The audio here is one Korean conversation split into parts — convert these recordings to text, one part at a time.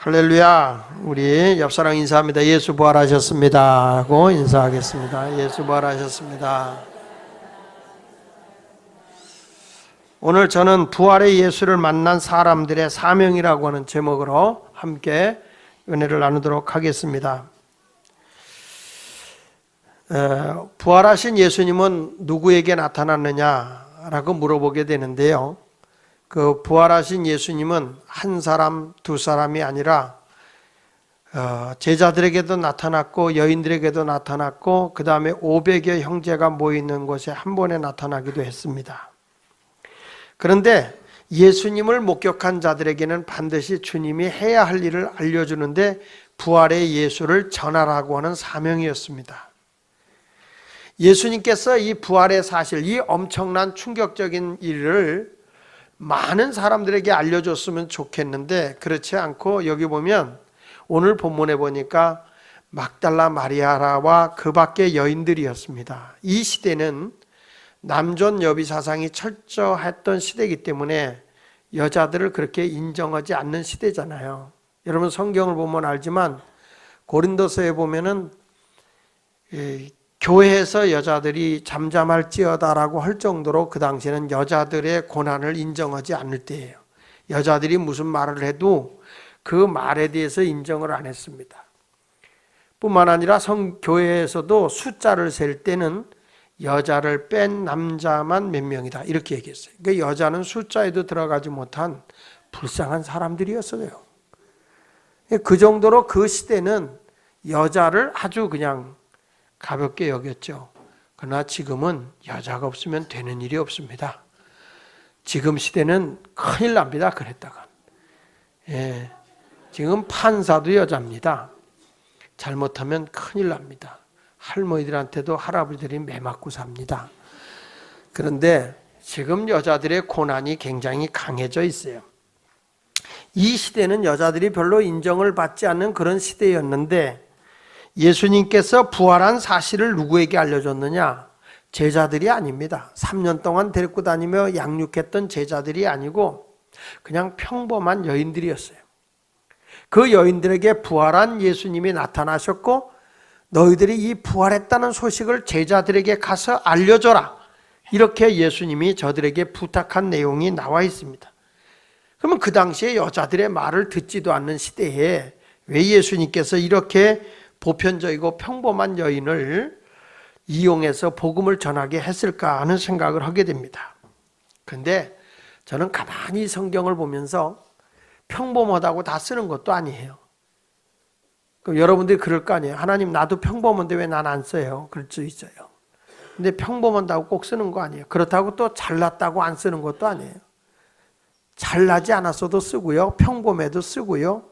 할렐루야. 우리 옆사람 인사합니다. 예수 부활하셨습니다 하고 인사하겠습니다. 예수 부활하셨습니다. 오늘 저는 부활의 예수를 만난 사람들의 사명이라고 하는 제목으로 함께 은혜를 나누도록 하겠습니다. 부활하신 예수님은 누구에게 나타났느냐라고 물어보게 되는데요. 그 부활하신 예수님은 한 사람, 두 사람이 아니라 제자들에게도 나타났고 여인들에게도 나타났고 그 다음에 500여 형제가 모이는 곳에 한 번에 나타나기도 했습니다. 그런데 예수님을 목격한 자들에게는 반드시 주님이 해야 할 일을 알려주는데 부활의 예수를 전하라고 하는 사명이었습니다. 예수님께서 이 부활의 사실, 이 엄청난 충격적인 일을 많은 사람들에게 알려줬으면 좋겠는데 그렇지 않고 여기 보면 오늘 본문에 보니까 막달라 마리아와 그 밖의 여인들이었습니다. 이 시대는 남존 여비 사상이 철저했던 시대이기 때문에 여자들을 그렇게 인정하지 않는 시대잖아요. 여러분 성경을 보면 알지만 고린도서에 보면은 교회에서 여자들이 잠잠할지어다라고 할 정도로 그 당시에는 여자들의 고난을 인정하지 않을 때예요. 여자들이 무슨 말을 해도 그 말에 대해서 인정을 안 했습니다. 뿐만 아니라 교회에서도 숫자를 셀 때는 여자를 뺀 남자만 몇 명이다 이렇게 얘기했어요. 그러니까 여자는 숫자에도 들어가지 못한 불쌍한 사람들이었어요. 그 정도로 그 시대는 여자를 아주 그냥 가볍게 여겼죠. 그러나 지금은 여자가 없으면 되는 일이 없습니다. 지금 시대는 큰일 납니다. 그랬다가 지금 판사도 여자입니다. 잘못하면 큰일 납니다. 할머니들한테도 할아버지들이 매맞고 삽니다. 그런데 지금 여자들의 고난이 굉장히 강해져 있어요. 이 시대는 여자들이 별로 인정을 받지 않는 그런 시대였는데 예수님께서 부활한 사실을 누구에게 알려줬느냐? 제자들이 아닙니다. 3년 동안 데리고 다니며 양육했던 제자들이 아니고 그냥 평범한 여인들이었어요. 그 여인들에게 부활한 예수님이 나타나셨고 너희들이 이 부활했다는 소식을 제자들에게 가서 알려줘라. 이렇게 예수님이 저들에게 부탁한 내용이 나와 있습니다. 그러면 그 당시에 여자들의 말을 듣지도 않는 시대에 왜 예수님께서 이렇게 보편적이고 평범한 여인을 이용해서 복음을 전하게 했을까 하는 생각을 하게 됩니다. 그런데 저는 가만히 성경을 보면서 평범하다고 다 쓰는 것도 아니에요. 그럼 여러분들이 그럴 거 아니에요. 하나님 나도 평범한데 왜 난 안 써요? 그럴 수 있어요. 근데 평범하다고 꼭 쓰는 거 아니에요. 그렇다고 또 잘났다고 안 쓰는 것도 아니에요. 잘나지 않았어도 쓰고요. 평범해도 쓰고요.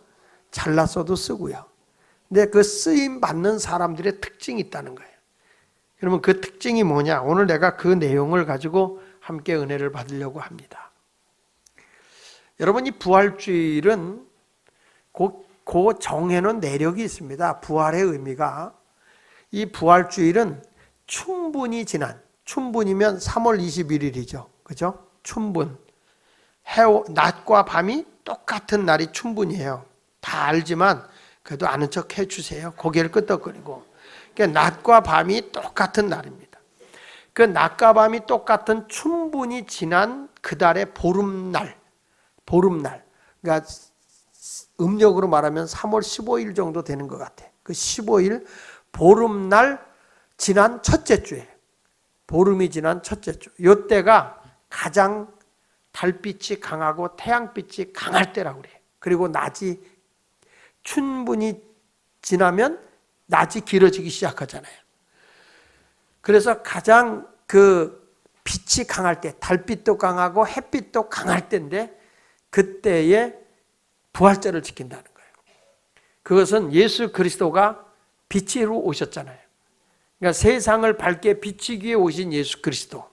잘났어도 쓰고요. 근데 그 쓰임 받는 사람들의 특징이 있다는 거예요. 그러면 그 특징이 뭐냐? 오늘 내가 그 내용을 가지고 함께 은혜를 받으려고 합니다. 여러분 이 부활주일은 그 정해놓은 내력이 있습니다. 부활의 의미가 이 부활주일은 춘분이 지난 춘분이면 3월 21일이죠. 그죠? 춘분 낮과 밤이 똑같은 날이 춘분이에요. 다 알지만 그래도 아는 척 해주세요. 고개를 끄덕거리고. 그러니까 낮과 밤이 똑같은 날입니다. 그 낮과 밤이 똑같은 춘분이 지난 그 달의 보름날. 그러니까 음력으로 말하면 3월 15일 정도 되는 것 같아. 그 15일 보름날 지난 첫째 주에. 보름이 지난 첫째 주. 이때가 가장 달빛이 강하고 태양빛이 강할 때라고 그래요. 그리고 낮이 춘분이 지나면 낮이 길어지기 시작하잖아요. 그래서 가장 그 빛이 강할 때, 달빛도 강하고 햇빛도 강할 때인데 그때에 부활절을 지킨다는 거예요. 그것은 예수 그리스도가 빛으로 오셨잖아요. 그러니까 세상을 밝게 비치기 위해 오신 예수 그리스도.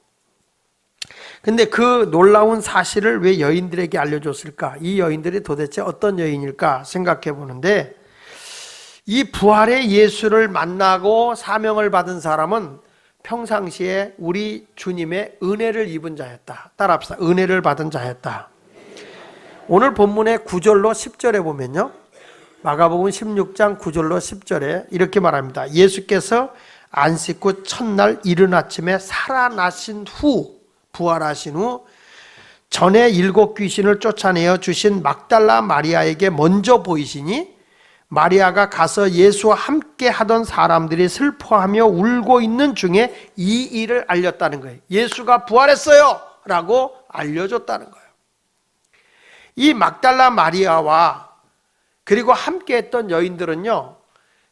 근데 그 놀라운 사실을 왜 여인들에게 알려줬을까? 이 여인들이 도대체 어떤 여인일까 생각해 보는데 이 부활의 예수를 만나고 사명을 받은 사람은 평상시에 우리 주님의 은혜를 입은 자였다. 따라합시다. 은혜를 받은 자였다. 오늘 본문의 9절로 10절에 보면요. 마가복음 16장 9절로 10절에 이렇게 말합니다. 예수께서 안식 후 첫날 이른 아침에 살아나신 후, 부활하신 후 전에 7 귀신을 쫓아내어 주신 막달라 마리아에게 먼저 보이시니 마리아가 가서 예수와 함께 하던 사람들이 슬퍼하며 울고 있는 중에 이 일을 알렸다는 거예요. 예수가 부활했어요 라고 알려줬다는 거예요. 이 막달라 마리아와 그리고 함께 했던 여인들은요,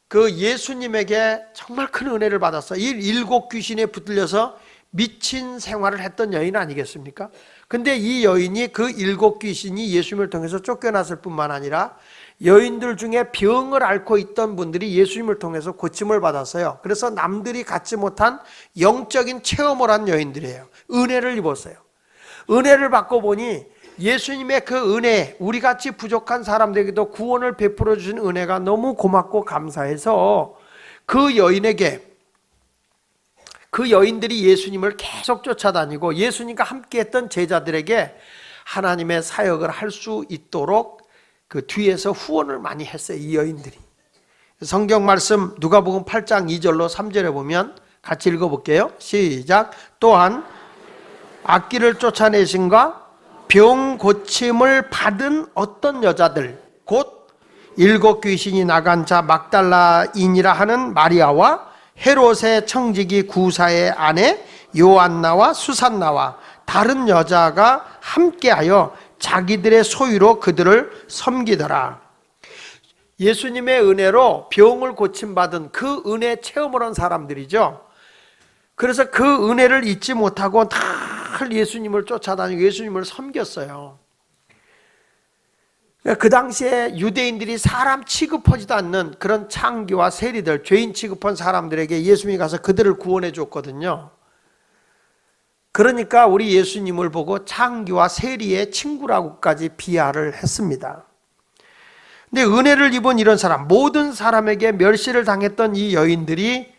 그 예수님에게 정말 큰 은혜를 받았어요. 이 7 귀신에 붙들려서 미친 생활을 했던 여인 아니겠습니까? 근데 이 여인이 그 7 귀신이 예수님을 통해서 쫓겨났을 뿐만 아니라 여인들 중에 병을 앓고 있던 분들이 예수님을 통해서 고침을 받았어요. 그래서 남들이 갖지 못한 영적인 체험을 한 여인들이에요. 은혜를 입었어요. 은혜를 받고 보니 예수님의 그 은혜, 우리같이 부족한 사람들에게도 구원을 베풀어 주신 은혜가 너무 고맙고 감사해서 그 여인에게, 그 여인들이 예수님을 계속 쫓아다니고 예수님과 함께 했던 제자들에게 하나님의 사역을 할 수 있도록 그 뒤에서 후원을 많이 했어요. 이 여인들이. 성경 말씀 누가복음 8장 2절로 3절에 보면 같이 읽어볼게요. 시작. 또한 악귀를 쫓아내신과 병 고침을 받은 어떤 여자들, 곧 7 귀신이 나간 자 막달라인이라 하는 마리아와 헤롯의 청지기 구사의 아내 요한나와 수산나와 다른 여자가 함께하여 자기들의 소유로 그들을 섬기더라. 예수님의 은혜로 병을 고침받은 그 은혜 체험을 한 사람들이죠. 그래서 그 은혜를 잊지 못하고 늘 예수님을 쫓아다니고 예수님을 섬겼어요. 그 당시에 유대인들이 사람 취급하지도 않는 그런 창기와 세리들, 죄인 취급한 사람들에게 예수님이 가서 그들을 구원해 줬거든요. 그러니까 우리 예수님을 보고 창기와 세리의 친구라고까지 비하를 했습니다. 근데 은혜를 입은 이런 사람, 모든 사람에게 멸시를 당했던 이 여인들이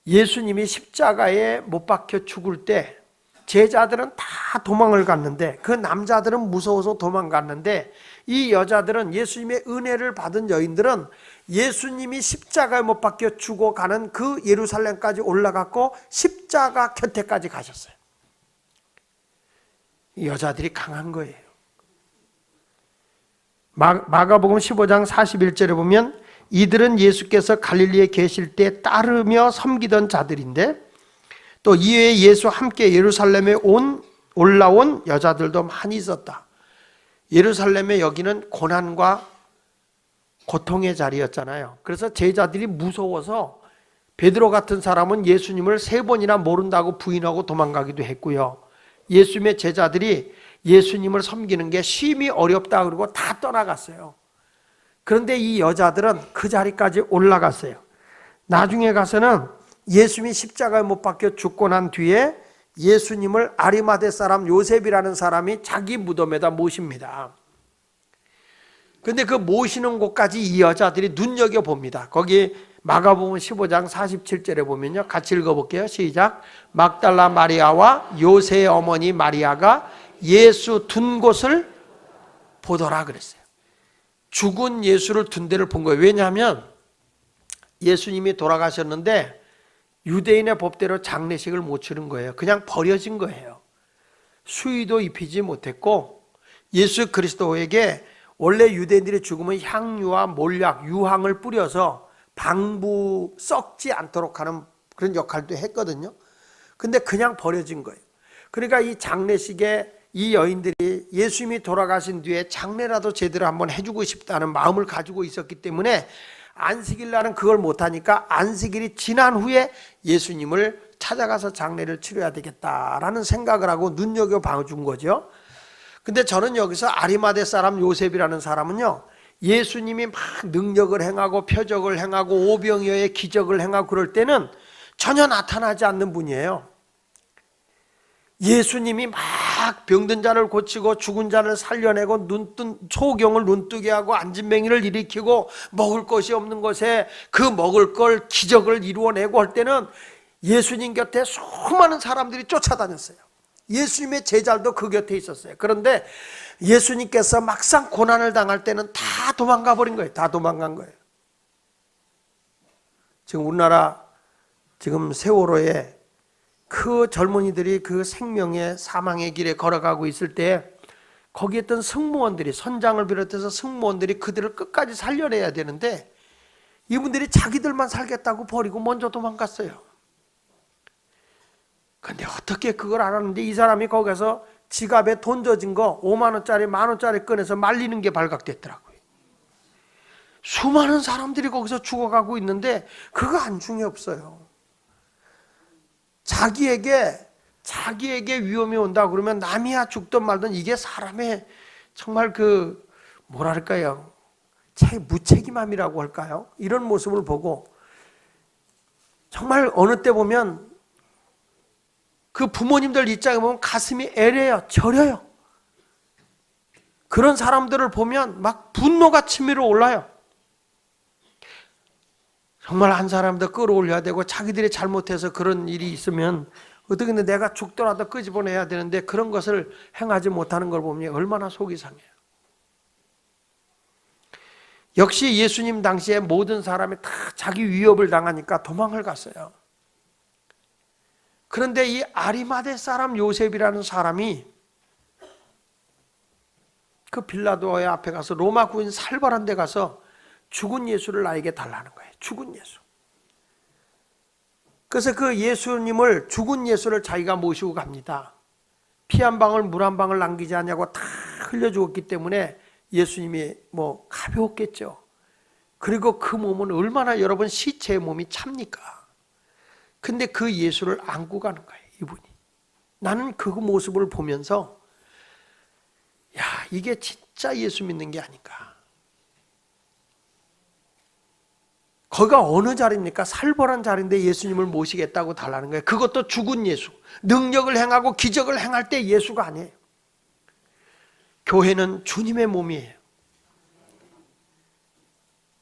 예수님이 십자가에 못 박혀 죽을 때 제자들은 다 도망을 갔는데, 그 남자들은 무서워서 도망갔는데, 이 여자들은, 예수님의 은혜를 받은 여인들은 예수님이 십자가에 못 박혀 죽어가는 그 예루살렘까지 올라갔고 십자가 곁에까지 가셨어요. 이 여자들이 강한 거예요. 마가복음 15장 41절에 보면 이들은 예수께서 갈릴리에 계실 때 따르며 섬기던 자들인데, 또 이외에 예수와 함께 예루살렘에 올라온 여자들도 많이 있었다. 예루살렘의 여기는 고난과 고통의 자리였잖아요. 그래서 제자들이 무서워서 베드로 같은 사람은 예수님을 3번이나 모른다고 부인하고 도망가기도 했고요. 예수님의 제자들이 예수님을 섬기는 게 심히 어렵다 그러고 다 떠나갔어요. 그런데 이 여자들은 그 자리까지 올라갔어요. 나중에 가서는 예수님이 십자가에 못 박혀 죽고 난 뒤에 예수님을 아리마대 사람 요셉이라는 사람이 자기 무덤에다 모십니다. 그런데 그 모시는 곳까지 이 여자들이 눈여겨봅니다. 거기 마가복음 15장 47절에 보면요, 같이 읽어볼게요. 시작. 막달라 마리아와 요새의 어머니 마리아가 예수 둔 곳을 보더라 그랬어요. 죽은 예수를 둔 데를 본 거예요. 왜냐하면 예수님이 돌아가셨는데 유대인의 법대로 장례식을 못 치른 거예요. 그냥 버려진 거예요. 수의도 입히지 못했고, 예수 그리스도에게 원래 유대인들이 죽으면 향유와 몰약, 유황을 뿌려서 방부 썩지 않도록 하는 그런 역할도 했거든요. 근데 그냥 버려진 거예요. 그러니까 이 장례식에 이 여인들이 예수님이 돌아가신 뒤에 장례라도 제대로 한번 해주고 싶다는 마음을 가지고 있었기 때문에 안식일 날은 그걸 못하니까 안식일이 지난 후에 예수님을 찾아가서 장례를 치러야 되겠다라는 생각을 하고 눈여겨봐준 거죠. 근데 저는 여기서 아리마대 사람 요셉이라는 사람은요, 예수님이 막 능력을 행하고 표적을 행하고 오병이어의 기적을 행하고 그럴 때는 전혀 나타나지 않는 분이에요. 예수님이 막 병든 자를 고치고 죽은 자를 살려내고 소경을 눈뜨게 하고 안진뱅이를 일으키고 먹을 것이 없는 것에 그 먹을 걸 기적을 이루어내고 할 때는 예수님 곁에 수많은 사람들이 쫓아다녔어요. 예수님의 제자들도 그 곁에 있었어요. 그런데 예수님께서 막상 고난을 당할 때는 다 도망가 버린 거예요. 다 도망간 거예요. 지금 우리나라 지금 세월호에 그 젊은이들이 그 생명의 사망의 길에 걸어가고 있을 때 거기에 있던 승무원들이, 선장을 비롯해서 승무원들이 그들을 끝까지 살려내야 되는데 이분들이 자기들만 살겠다고 버리고 먼저 도망갔어요. 근데 어떻게 그걸 알았는데 이 사람이 거기서 지갑에 돈 젖은 거 5만 원짜리, 만 원짜리 꺼내서 말리는 게 발각됐더라고요. 수많은 사람들이 거기서 죽어가고 있는데 그거 안중에 없어요. 자기에게 위험이 온다 그러면 남이야 죽든 말든 이게 사람의 정말 그 뭐랄까요, 무책임함이라고 할까요? 이런 모습을 보고 정말 어느 때 보면 그 부모님들 입장에 보면 가슴이 애려요, 저려요. 그런 사람들을 보면 막 분노가 치밀어 올라요. 정말 한 사람도 끌어올려야 되고 자기들이 잘못해서 그런 일이 있으면 어떻게 내가 죽더라도 끄집어내야 되는데 그런 것을 행하지 못하는 걸 보면 얼마나 속이 상해요. 역시 예수님 당시에 모든 사람이 다 자기 위협을 당하니까 도망을 갔어요. 그런데 이 아리마대 사람 요셉이라는 사람이 그 빌라도의 앞에 가서 로마 구인 살벌한 데 가서 죽은 예수를 나에게 달라는 거예요. 죽은 예수. 그래서 그 예수님을, 죽은 예수를 자기가 모시고 갑니다. 피 한 방울 물 한 방울 남기지 않냐고 다 흘려주었기 때문에 예수님이 가벼웠겠죠. 그리고 그 몸은 얼마나 여러분 시체의 몸이 찹니까? 근데 그 예수를 안고 가는 거예요, 이분이. 나는 그 모습을 보면서 야, 이게 진짜 예수 믿는 게 아닌가. 거기가 어느 자리입니까? 살벌한 자리인데 예수님을 모시겠다고 달라는 거예요. 그것도 죽은 예수. 능력을 행하고 기적을 행할 때 예수가 아니에요. 교회는 주님의 몸이에요.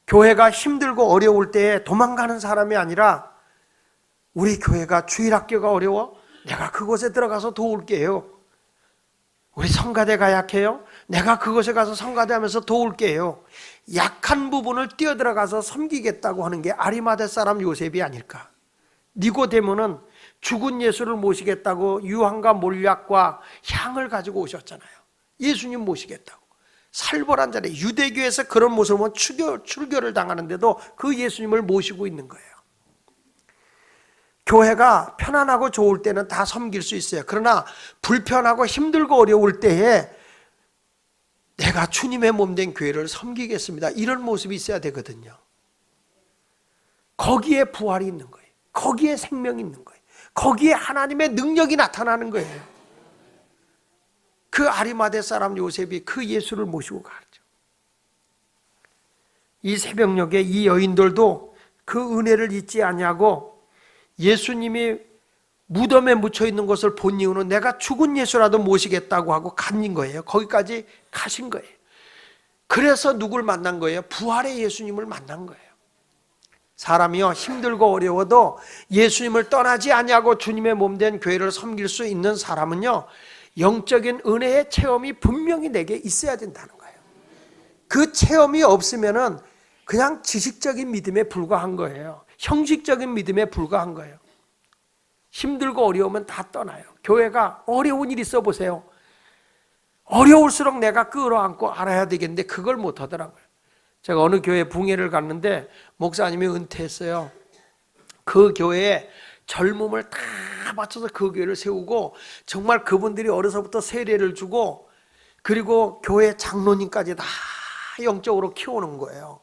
교회가 힘들고 어려울 때 도망가는 사람이 아니라 우리 교회가 주일학교가 어려워? 내가 그곳에 들어가서 도울게요. 우리 성가대가 약해요? 내가 그곳에 가서 성가대하면서 도울게요. 약한 부분을 뛰어들어가서 섬기겠다고 하는 게 아리마대 사람 요셉이 아닐까. 니고데모는 죽은 예수를 모시겠다고 유황과 몰약과 향을 가지고 오셨잖아요. 예수님 모시겠다고. 살벌한 자리, 유대교에서 그런 모습을 보면 출교를 당하는데도 그 예수님을 모시고 있는 거예요. 교회가 편안하고 좋을 때는 다 섬길 수 있어요. 그러나 불편하고 힘들고 어려울 때에 내가 주님의 몸된 교회를 섬기겠습니다, 이런 모습이 있어야 되거든요. 거기에 부활이 있는 거예요. 거기에 생명이 있는 거예요. 거기에 하나님의 능력이 나타나는 거예요. 그 아리마대 사람 요셉이 그 예수를 모시고 가죠. 이 새벽녘에 이 여인들도 그 은혜를 잊지 아니하고 예수님이 무덤에 묻혀 있는 것을 본 이유는 내가 죽은 예수라도 모시겠다고 하고 간 거예요. 거기까지 가신 거예요. 그래서 누굴 만난 거예요? 부활의 예수님을 만난 거예요. 사람이요, 힘들고 어려워도 예수님을 떠나지 아니하고 주님의 몸된 교회를 섬길 수 있는 사람은요, 영적인 은혜의 체험이 분명히 내게 있어야 된다는 거예요. 그 체험이 없으면은 그냥 지식적인 믿음에 불과한 거예요. 형식적인 믿음에 불과한 거예요. 힘들고 어려우면 다 떠나요. 교회가 어려운 일 있어 보세요. 어려울수록 내가 끌어안고 알아야 되겠는데 그걸 못 하더라고요. 제가 어느 교회 붕해를 갔는데 목사님이 은퇴했어요. 그 교회에 젊음을 다 맞춰서 그 교회를 세우고 정말 그분들이 어려서부터 세례를 주고 그리고 교회 장로님까지 다 영적으로 키우는 거예요.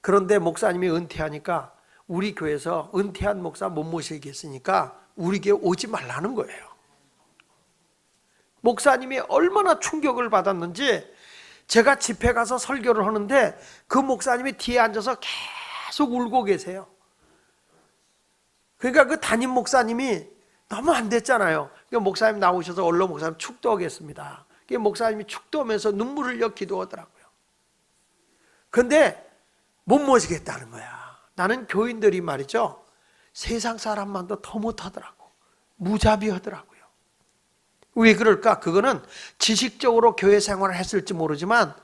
그런데 목사님이 은퇴하니까 우리 교회에서 은퇴한 목사 못 모시겠으니까 우리 교회 오지 말라는 거예요. 목사님이 얼마나 충격을 받았는지 제가 집회 가서 설교를 하는데 그 목사님이 뒤에 앉아서 계속 울고 계세요. 그러니까 그 담임 목사님이 너무 안 됐잖아요. 그러니까 목사님 나오셔서 얼른 목사님 축도하겠습니다. 목사님이 축도하면서 눈물을 흘려 기도하더라고요. 그런데 못 모시겠다는 거야. 나는 교인들이 말이죠, 세상 사람만도 더 못하더라고. 무자비하더라고요. 왜 그럴까? 그거는 지식적으로 교회 생활을 했을지 모르지만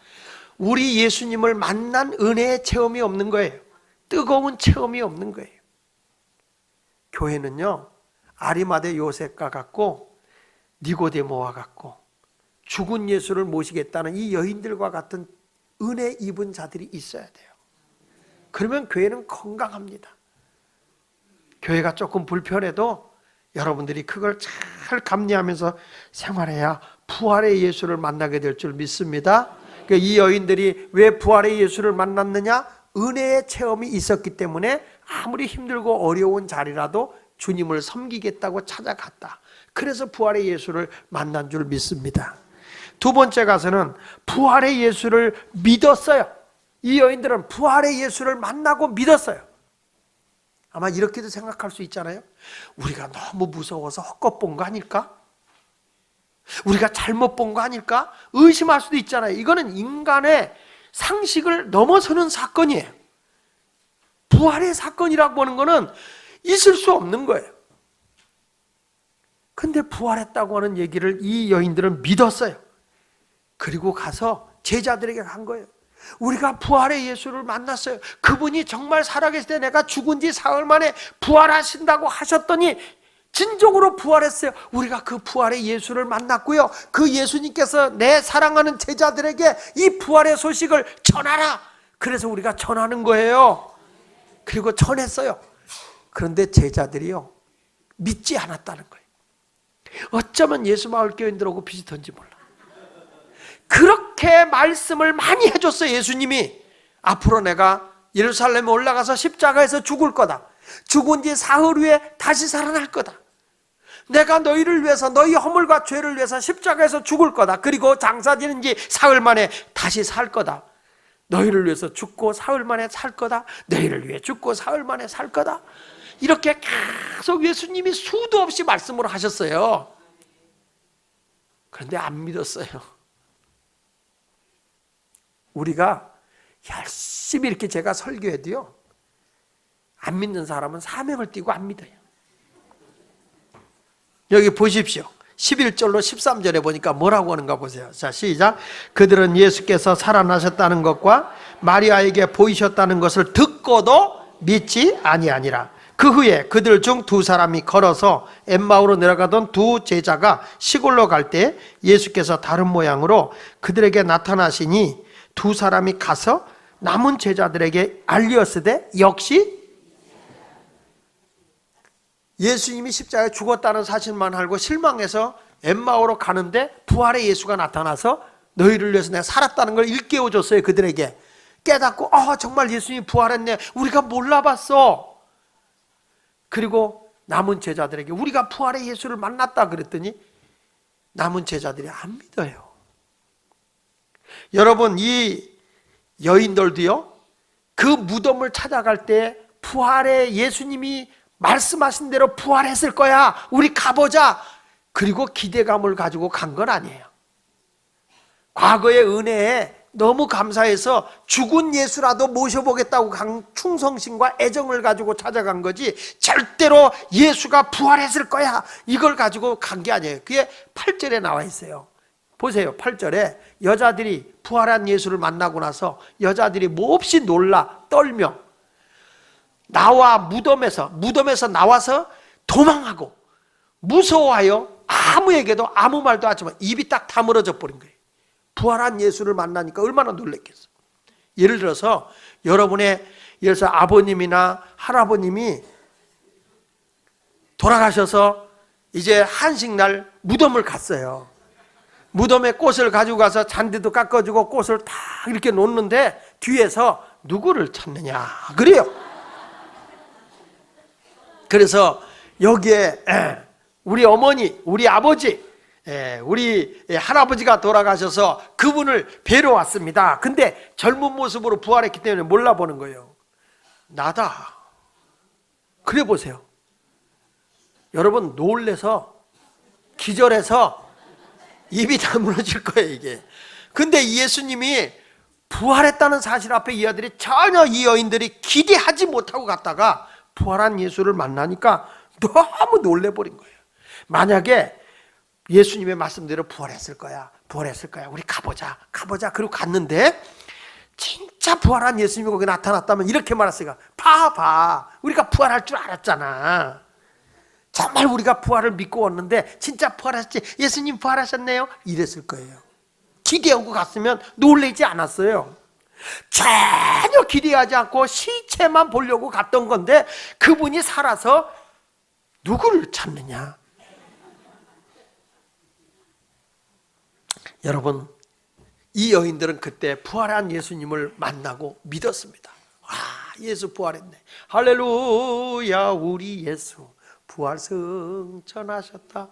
우리 예수님을 만난 은혜의 체험이 없는 거예요. 뜨거운 체험이 없는 거예요. 교회는요, 아리마대 요셉과 같고 니고데모와 같고 죽은 예수를 모시겠다는 이 여인들과 같은 은혜 입은 자들이 있어야 돼요. 그러면 교회는 건강합니다. 교회가 조금 불편해도 여러분들이 그걸 잘 감내하면서 생활해야 부활의 예수를 만나게 될 줄 믿습니다. 이 여인들이 왜 부활의 예수를 만났느냐? 은혜의 체험이 있었기 때문에 아무리 힘들고 어려운 자리라도 주님을 섬기겠다고 찾아갔다. 그래서 부활의 예수를 만난 줄 믿습니다. 두 번째 가서는 부활의 예수를 믿었어요. 이 여인들은 부활의 예수를 만나고 믿었어요. 아마 이렇게도 생각할 수 있잖아요. 우리가 너무 무서워서 헛것 본 거 아닐까? 우리가 잘못 본 거 아닐까? 의심할 수도 있잖아요. 이거는 인간의 상식을 넘어서는 사건이에요. 부활의 사건이라고 보는 거는 있을 수 없는 거예요. 근데 부활했다고 하는 얘기를 이 여인들은 믿었어요. 그리고 가서 제자들에게 간 거예요. 우리가 부활의 예수를 만났어요. 그분이 정말 살아계실 때 내가 죽은 지 사흘 만에 부활하신다고 하셨더니 진정으로 부활했어요. 우리가 그 부활의 예수를 만났고요. 그 예수님께서 내 사랑하는 제자들에게 이 부활의 소식을 전하라. 그래서 우리가 전하는 거예요. 그리고 전했어요. 그런데 제자들이요, 믿지 않았다는 거예요. 어쩌면 예수마을교인들하고 비슷한지 몰라. 그렇게 말씀을 많이 해줬어요. 예수님이 앞으로 내가 예루살렘에 올라가서 십자가에서 죽을 거다. 죽은 지 사흘 후에 다시 살아날 거다. 내가 너희를 위해서, 너희 허물과 죄를 위해서 십자가에서 죽을 거다. 그리고 장사 지는 지 사흘 만에 다시 살 거다. 너희를 위해서 죽고 사흘 만에 살 거다. 너희를 위해 죽고 사흘 만에 살 거다. 이렇게 계속 예수님이 수도 없이 말씀을 하셨어요. 그런데 안 믿었어요. 우리가 열심히 이렇게 제가 설교해도요, 안 믿는 사람은 사명을 띠고 안 믿어요. 여기 보십시오. 11절로 13절에 보니까 뭐라고 하는가 보세요. 자, 시작. 그들은 예수께서 살아나셨다는 것과 마리아에게 보이셨다는 것을 듣고도 믿지 아니하니라. 그 후에 그들 중 두 사람이 걸어서 엠마오로 내려가던 두 제자가 시골로 갈 때 예수께서 다른 모양으로 그들에게 나타나시니 두 사람이 가서 남은 제자들에게 알리었으되 역시 예수님이 십자가에 죽었다는 사실만 알고 실망해서 엠마오로 가는데 부활의 예수가 나타나서 너희를 위해서 내가 살았다는 걸 일깨워줬어요. 그들에게 깨닫고 정말 예수님이 부활했네. 우리가 몰라봤어. 그리고 남은 제자들에게 우리가 부활의 예수를 만났다 그랬더니 남은 제자들이 안 믿어요. 여러분, 이 여인들도요, 그 무덤을 찾아갈 때 부활의 예수님이 말씀하신 대로 부활했을 거야. 우리 가보자. 그리고 기대감을 가지고 간 건 아니에요. 과거의 은혜에 너무 감사해서 죽은 예수라도 모셔보겠다고 충성심과 애정을 가지고 찾아간 거지 절대로 예수가 부활했을 거야 이걸 가지고 간 게 아니에요. 그게 8절에 나와 있어요. 보세요. 8절에 여자들이 부활한 예수를 만나고 나서 여자들이 몹시 놀라 떨며 나와 무덤에서 나와서 도망하고 무서워하여 아무에게도 아무 말도 하지만 입이 딱 다물어져 버린 거예요. 부활한 예수를 만나니까 얼마나 놀랬겠어. 예를 들어서 여러분의 아버님이나 할아버님이 돌아가셔서 이제 한식날 무덤을 갔어요. 무덤에 꽃을 가지고 가서 잔디도 깎아주고 꽃을 다 이렇게 놓는데 뒤에서 누구를 찾느냐 그래요. 그래서 여기에 우리 어머니, 우리 아버지, 우리 할아버지가 돌아가셔서 그분을 뵈러 왔습니다. 근데 젊은 모습으로 부활했기 때문에 몰라보는 거예요. 나다. 그래 보세요. 여러분 놀래서 기절해서 입이 다물어질 거예요 이게. 근데 예수님이 부활했다는 사실 앞에 이 아들이 전혀 이 여인들이 기대하지 못하고 갔다가 부활한 예수를 만나니까 너무 놀래버린 거예요. 만약에 예수님의 말씀대로 부활했을 거야. 부활했을 거야. 우리 가보자. 가보자. 그리고 갔는데 진짜 부활한 예수님이 거기 나타났다면 이렇게 말했으니까 봐. 우리가 부활할 줄 알았잖아. 정말 우리가 부활을 믿고 왔는데 진짜 부활하셨지. 예수님 부활하셨네요. 이랬을 거예요. 기대하고 갔으면 놀라지 않았어요. 전혀 기대하지 않고 시체만 보려고 갔던 건데 그분이 살아서 누구를 찾느냐. 여러분, 이 여인들은 그때 부활한 예수님을 만나고 믿었습니다. 와, 예수 부활했네. 할렐루야, 우리 예수 부활 승천하셨다.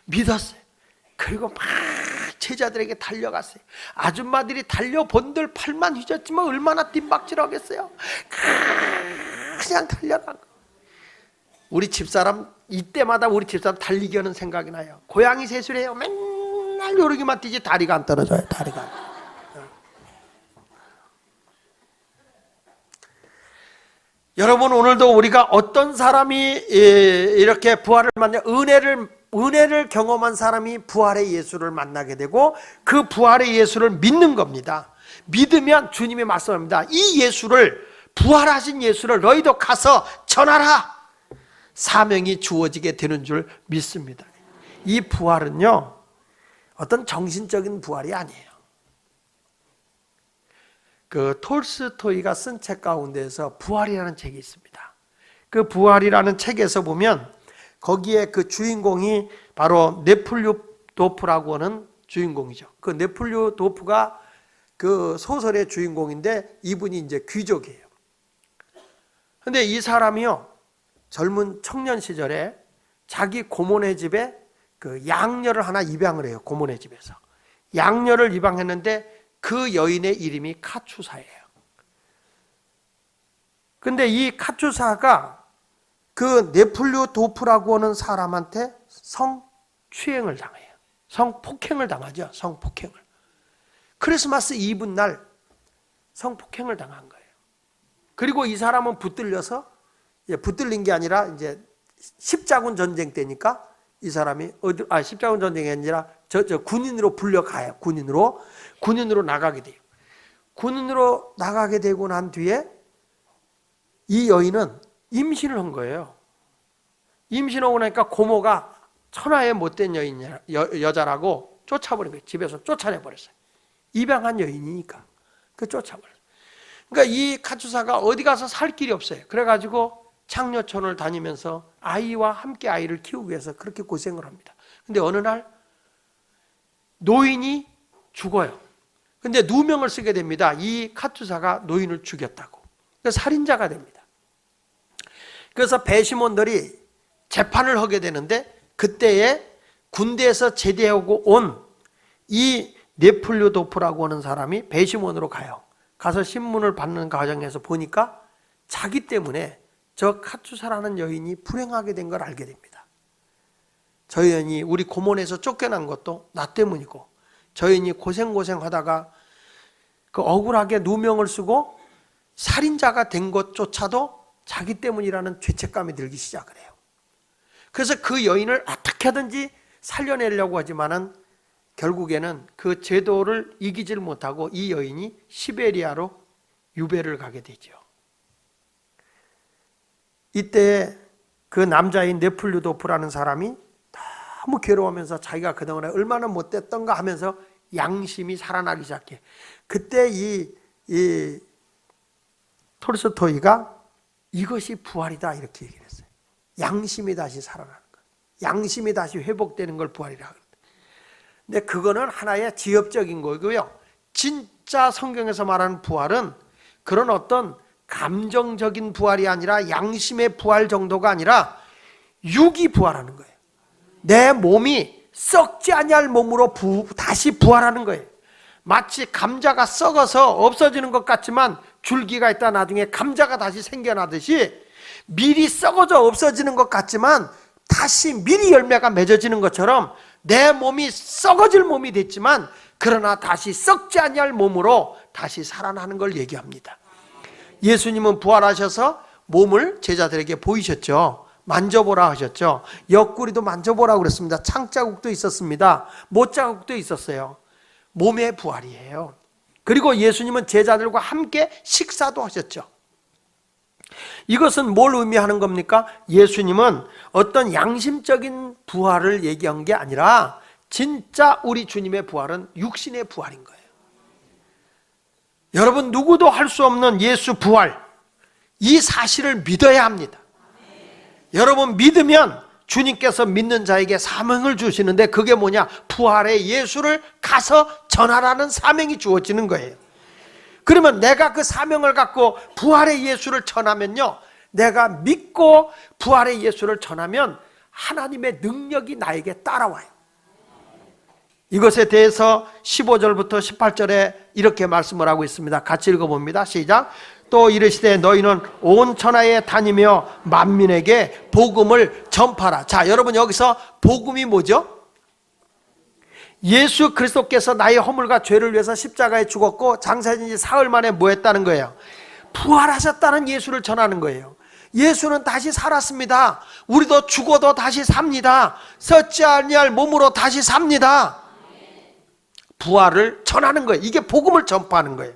믿었어요. 그리고 막 제자들에게 달려갔어요. 아줌마들이 달려본들 팔만 휘졌지만 얼마나 뒷박질하겠어요. 그냥 달려간 거. 우리 집사람 이때마다 우리 집사람 달리기 하는 생각이 나요. 고양이 세수래요. 맨날 요르기만 뛰지 다리가 안 떨어져요. 다리가 안 떨어져요. 여러분, 오늘도 우리가 어떤 사람이 이렇게 부활을 만나 은혜를 경험한 사람이 부활의 예수를 만나게 되고 그 부활의 예수를 믿는 겁니다. 믿으면 주님이 말씀합니다. 이 예수를, 부활하신 예수를 너희도 가서 전하라. 사명이 주어지게 되는 줄 믿습니다. 이 부활은요, 어떤 정신적인 부활이 아니에요. 그 톨스토이가 쓴 책 가운데서 부활이라는 책이 있습니다. 그 부활이라는 책에서 보면 거기에 그 주인공이 바로 네플류도프라고 하는 주인공이죠. 그 네플류도프가 그 소설의 주인공인데 이분이 이제 귀족이에요. 근데 이 사람이요, 젊은 청년 시절에 자기 고모네 집에 그 양녀를 하나 입양을 해요. 고모네 집에서 양녀를 입양했는데 그 여인의 이름이 카추사예요. 근데 이 카추사가 그 네플류도프라고 하는 사람한테 성추행을 당해요. 성폭행을 당하죠. 성폭행을. 크리스마스 이브 날 성폭행을 당한 거예요. 그리고 이 사람은 붙들린 게 아니라 이제 십자군 전쟁 때니까 이 사람이 십자군 전쟁이 아니라 저 군인으로 불려가요. 군인으로 나가게 돼요. 군인으로 나가게 되고 난 뒤에 이 여인은 임신을 한 거예요. 임신하고 나니까 고모가 천하의 못된 여자라고 쫓아버린 거예요. 집에서 쫓아내버렸어요. 입양한 여인이니까 쫓아버렸어요. 그러니까 이 카추사가 어디 가서 살 길이 없어요. 그래가지고 창녀촌을 다니면서 아이와 함께 아이를 키우기 위해서 그렇게 고생을 합니다. 근데 어느 날 노인이 죽어요. 근데 누명을 쓰게 됩니다. 이 카투사가 노인을 죽였다고. 그래서 살인자가 됩니다. 그래서 배심원들이 재판을 하게 되는데 그때에 군대에서 제대하고 온 이 네플류도프라고 하는 사람이 배심원으로 가요. 가서 신문을 받는 과정에서 보니까 자기 때문에 저 카투사라는 여인이 불행하게 된 걸 알게 됩니다. 저 여인이 우리 고문에서 쫓겨난 것도 나 때문이고 저 여인이 고생하다가 그 억울하게 누명을 쓰고 살인자가 된 것조차도 자기 때문이라는 죄책감이 들기 시작을 해요. 그래서 그 여인을 어떻게 하든지 살려내려고 하지만은 결국에는 그 제도를 이기질 못하고 이 여인이 시베리아로 유배를 가게 되죠. 이때 그 남자인 네플류도프라는 사람이 너무 괴로워하면서 자기가 그동안에 얼마나 못됐던가 하면서 양심이 살아나기 시작해. 그때 이 톨스토이가 이것이 부활이다 이렇게 얘기를 했어요. 양심이 다시 살아나는 것, 양심이 다시 회복되는 걸 부활이라고 합니다. 근데 그거는 하나의 지엽적인 거고요. 진짜 성경에서 말하는 부활은 그런 어떤 감정적인 부활이 아니라 양심의 부활 정도가 아니라 육이 부활하는 거예요. 내 몸이 썩지 아니할 몸으로 다시 부활하는 거예요. 마치 감자가 썩어서 없어지는 것 같지만 줄기가 있다 나중에 감자가 다시 생겨나듯이 밀이 썩어져 없어지는 것 같지만 다시 밀이 열매가 맺어지는 것처럼 내 몸이 썩어질 몸이 됐지만 그러나 다시 썩지 아니할 몸으로 다시 살아나는 걸 얘기합니다. 예수님은 부활하셔서 몸을 제자들에게 보이셨죠. 만져보라 하셨죠. 옆구리도 만져보라 그랬습니다. 창자국도 있었습니다. 못자국도 있었어요. 몸의 부활이에요. 그리고 예수님은 제자들과 함께 식사도 하셨죠. 이것은 뭘 의미하는 겁니까? 예수님은 어떤 양심적인 부활을 얘기한 게 아니라 진짜 우리 주님의 부활은 육신의 부활인 거예요. 여러분, 누구도 할 수 없는 예수 부활, 이 사실을 믿어야 합니다. 여러분, 믿으면 주님께서 믿는 자에게 사명을 주시는데, 그게 뭐냐? 부활의 예수를 가서 전하라는 사명이 주어지는 거예요. 그러면 내가 그 사명을 갖고 부활의 예수를 전하면요, 내가 믿고 부활의 예수를 전하면 하나님의 능력이 나에게 따라와요. 이것에 대해서 15절부터 18절에 이렇게 말씀을 하고 있습니다. 같이 읽어봅니다. 시작. 또 이르시되 너희는 온 천하에 다니며 만민에게 복음을 전파라. 자, 여러분, 여기서 복음이 뭐죠? 예수 그리스도께서 나의 허물과 죄를 위해서 십자가에 죽었고 장사진 지 사흘 만에 뭐 했다는 거예요? 부활하셨다는 예수를 전하는 거예요. 예수는 다시 살았습니다. 우리도 죽어도 다시 삽니다. 썩지 아니할 몸으로 다시 삽니다. 부활을 전하는 거예요. 이게 복음을 전파하는 거예요.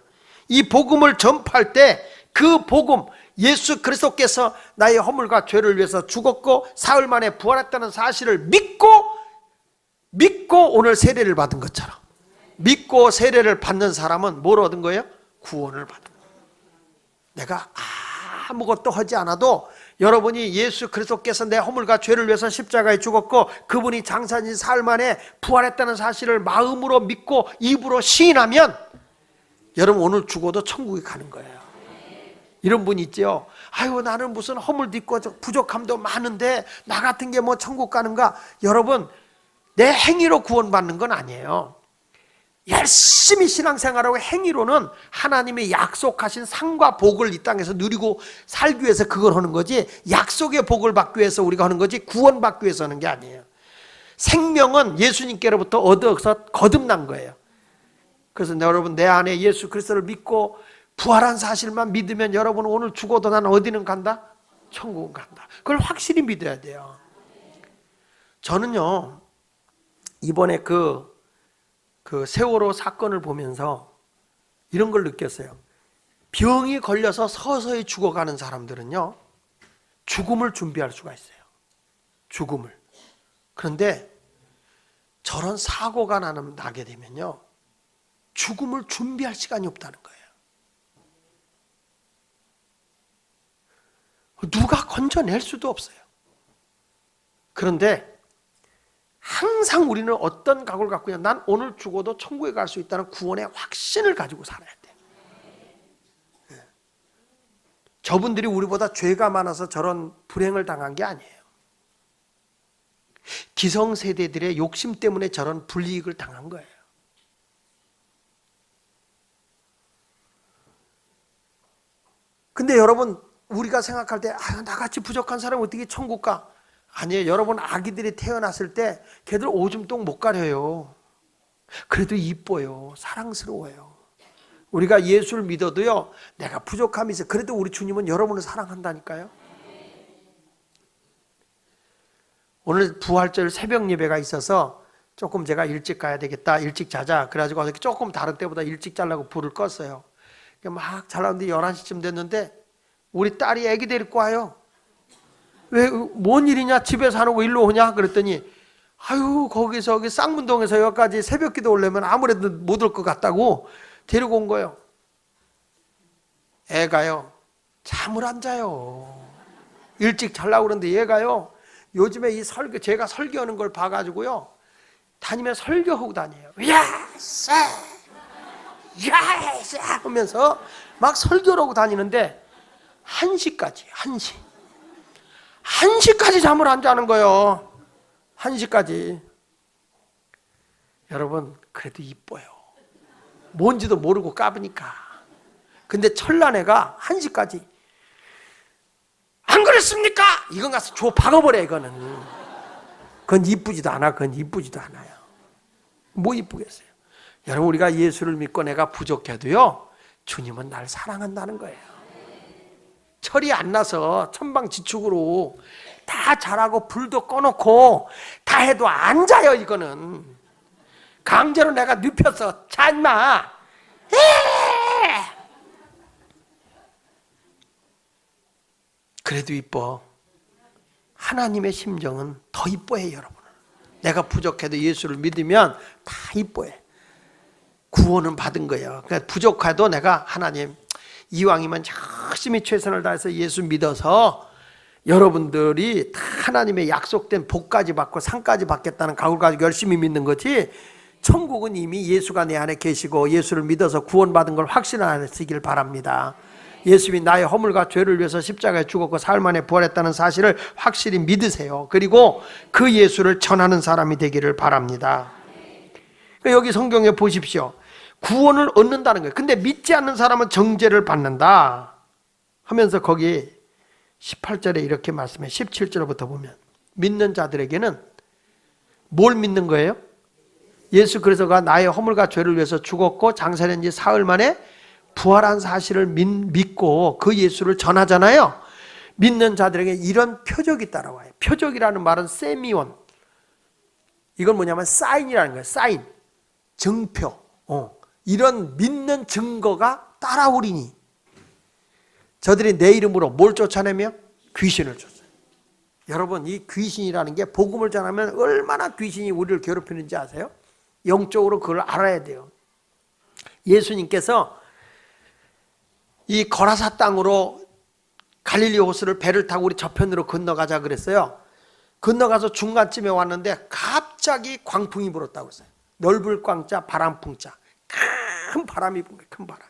이 복음을 전파할 때 그 복음, 예수 그리스도께서 나의 허물과 죄를 위해서 죽었고 사흘 만에 부활했다는 사실을 믿고 오늘 세례를 받은 것처럼, 믿고 세례를 받는 사람은 뭘 얻은 거예요? 구원을 받은 거예요. 내가 아무것도 하지 않아도 여러분이 예수 그리스도께서 내 허물과 죄를 위해서 십자가에 죽었고 그분이 장사진 사흘 만에 부활했다는 사실을 마음으로 믿고 입으로 시인하면 여러분 오늘 죽어도 천국에 가는 거예요. 이런 분 있죠. 아유, 나는 무슨 허물도 있고 부족함도 많은데 나 같은 게 뭐 천국 가는가? 여러분, 내 행위로 구원받는 건 아니에요. 열심히 신앙생활하고 행위로는 하나님의 약속하신 상과 복을 이 땅에서 누리고 살기 위해서 그걸 하는 거지, 약속의 복을 받기 위해서 우리가 하는 거지 구원받기 위해서 하는 게 아니에요. 생명은 예수님께로부터 얻어서 거듭난 거예요. 그래서 여러분, 내 안에 예수 그리스도를 믿고 부활한 사실만 믿으면 여러분 오늘 죽어도 난 어디는 간다? 천국은 간다. 그걸 확실히 믿어야 돼요. 저는요, 이번에 그 세월호 사건을 보면서 이런 걸 느꼈어요. 병이 걸려서 서서히 죽어가는 사람들은요, 죽음을 준비할 수가 있어요. 죽음을. 그런데 저런 사고가 나게 되면요, 죽음을 준비할 시간이 없다는 거예요. 누가 건져낼 수도 없어요. 그런데 항상 우리는 어떤 각오를 갖고 있냐? 난 오늘 죽어도 천국에 갈 수 있다는 구원의 확신을 가지고 살아야 돼. 저분들이 우리보다 죄가 많아서 저런 불행을 당한 게 아니에요. 기성세대들의 욕심 때문에 저런 불이익을 당한 거예요. 근데 여러분, 우리가 생각할 때 나같이 부족한 사람이 어떻게 천국 가? 아니에요. 여러분, 아기들이 태어났을 때 걔들 오줌똥 못 가려요. 그래도 이뻐요. 사랑스러워요. 우리가 예수를 믿어도요, 내가 부족함이 있어. 그래도 우리 주님은 여러분을 사랑한다니까요. 오늘 부활절 새벽 예배가 있어서 조금 제가 일찍 가야 되겠다, 일찍 자자, 그래가지고 어저께 조금 다른 때보다 일찍 자려고 불을 껐어요. 막 잘라는데 11시쯤 됐는데 우리 딸이 애기 데리고 와요. 왜, 뭔 일이냐? 집에서 하는 거 일로 오냐? 그랬더니 아유, 거기서 쌍문동에서 여기까지 새벽 기도 오려면 아무래도 못 올 것 같다고 데리고 온 거예요. 애가요, 잠을 안 자요. 일찍 자려고 그러는데 얘가요, 요즘에 이 제가 설교하는 걸 봐가지고요, 다니면 설교하고 다녀요. 야싸! 야싸! 하면서 막 설교를 하고 다니는데 1시까지, 1시까지 잠을 안 자는 거예요. 1시까지. 여러분, 그래도 이뻐요. 뭔지도 모르고 까부니까. 근데 철난애가 1시까지 안 그랬습니까? 이건 가서 줘 박아버려. 이거는 그건 이쁘지도 않아. 그건 이쁘지도 않아요. 뭐 이쁘겠어요. 여러분, 우리가 예수를 믿고 내가 부족해도요, 주님은 날 사랑한다는 거예요. 철이 안 나서 천방지축으로 다 잘하고 불도 꺼놓고 다 해도 안 자요. 이거는 강제로 내가 눕혀서 자 임마. 그래도 이뻐. 하나님의 심정은 더 이뻐해. 여러분, 내가 부족해도 예수를 믿으면 다 이뻐해. 구원은 받은 거예요. 그러니까 부족해도 내가 하나님 이왕이면 열심히 최선을 다해서 예수 믿어서 여러분들이 다 하나님의 약속된 복까지 받고 상까지 받겠다는 각오를 가지고 열심히 믿는 거지, 천국은 이미 예수가 내 안에 계시고 예수를 믿어서 구원받은 걸 확신하시길 바랍니다. 예수님이 나의 허물과 죄를 위해서 십자가에 죽었고 사흘 만에 부활했다는 사실을 확실히 믿으세요. 그리고 그 예수를 전하는 사람이 되기를 바랍니다. 여기 성경에 보십시오. 구원을 얻는다는 거예요. 근데 믿지 않는 사람은 정죄를 받는다 하면서 거기 18절에 이렇게 말씀해. 17절부터 보면 믿는 자들에게는 뭘 믿는 거예요? 예수 그리스도가 나의 허물과 죄를 위해서 죽었고 장사된 지 사흘 만에 부활한 사실을 믿고 그 예수를 전하잖아요. 믿는 자들에게 이런 표적이 따라와요. 표적이라는 말은 세미온, 이건 뭐냐면 사인이라는 거예요. 사인, 증표. 이런 믿는 증거가 따라오리니 저들이 내 이름으로 뭘 쫓아내며? 귀신을 쫓아내요. 여러분, 이 귀신이라는 게 복음을 전하면 얼마나 귀신이 우리를 괴롭히는지 아세요? 영적으로 그걸 알아야 돼요. 예수님께서 이 거라사 땅으로 갈릴리 호수를 배를 타고 우리 저편으로 건너가자 그랬어요. 건너가서 중간쯤에 왔는데 갑자기 광풍이 불었다고 했어요. 넓을 광자 바람풍자, 큰 바람이 분 거예요. 큰 바람.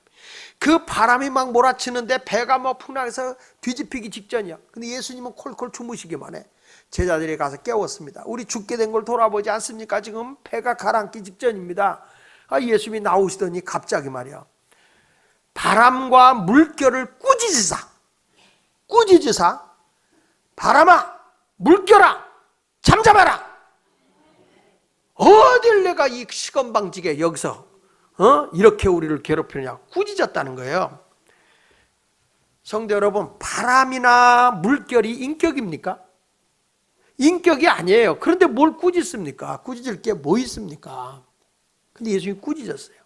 그 바람이 막 몰아치는데 배가 뭐 풍랑해서 뒤집히기 직전이야. 근데 예수님은 콜콜 주무시기만 해. 제자들이 가서 깨웠습니다. 우리 죽게 된 걸 돌아보지 않습니까? 지금 배가 가라앉기 직전입니다. 예수님이 나오시더니 갑자기 말이야, 바람과 물결을 꾸짖으사 바람아 물결아 잠잠하라. 어딜 내가 이 시건방지게 여기서 이렇게 우리를 괴롭히느냐 꾸짖었다는 거예요. 성도 여러분, 바람이나 물결이 인격입니까? 인격이 아니에요. 그런데 뭘 꾸짖습니까? 꾸짖을 게 뭐 있습니까? 근데 예수님이 꾸짖었어요.